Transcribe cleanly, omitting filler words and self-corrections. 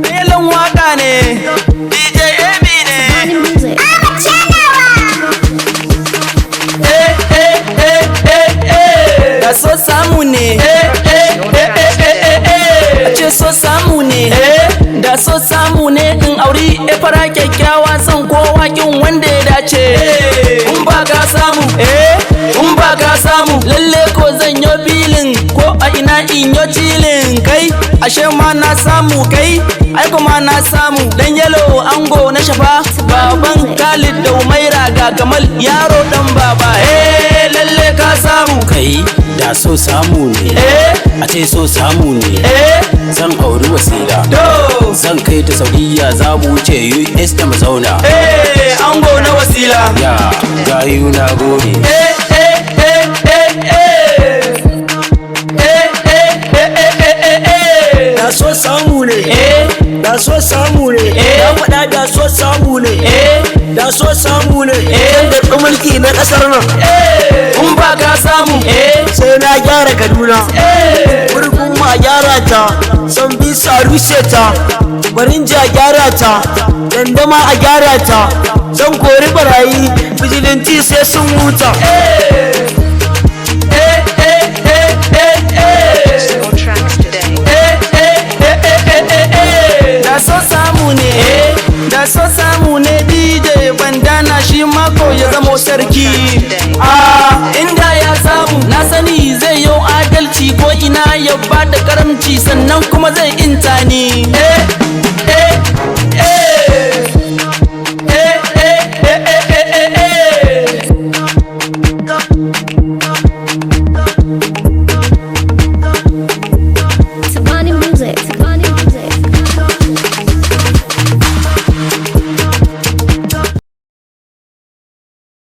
Belon waka ne, DJ Amy ne. Da so samu ne, a ce so samu ne, da so samu ne in auri fara kyakkyawa son kowa kin wanda ya dace. In ba ka samu, in ba ka samu, lalle ko zan yo filin ko a ina in yo cilin kai. Ashe ma na samu kai, ai kuma na samu dan yalo ango na shafa. Baban Khalid da Umaira ga Kamal yaro dan baba. Lalle ka samu kai da so samu ne, a ce so samu ne. Zan auri Wasila, zan kai ta Saudiya, za mu wuce US da mu zauna. Ango na Wasila, ya gayu na gode. Da so samu ne, da so samu ne, da faɗa da so samu ne, da so samu ne. Zan da mulki na ƙasar nan. in ba ka samu, Sai na gyara Kaduna, burgun ma gyara ta, san bisa rushe ta, barinja gyara ta, dandama a gyara ta, zan kori barayi, bijilanti sai sun huta. More tracks today. da so samu ne, da so samu ne. DJ Bandana shi mako ya zamo sarki. Inda ya samu na sani zai yau adalci ko ina ya bada karamci sannan kuma zai intani. Tabani music.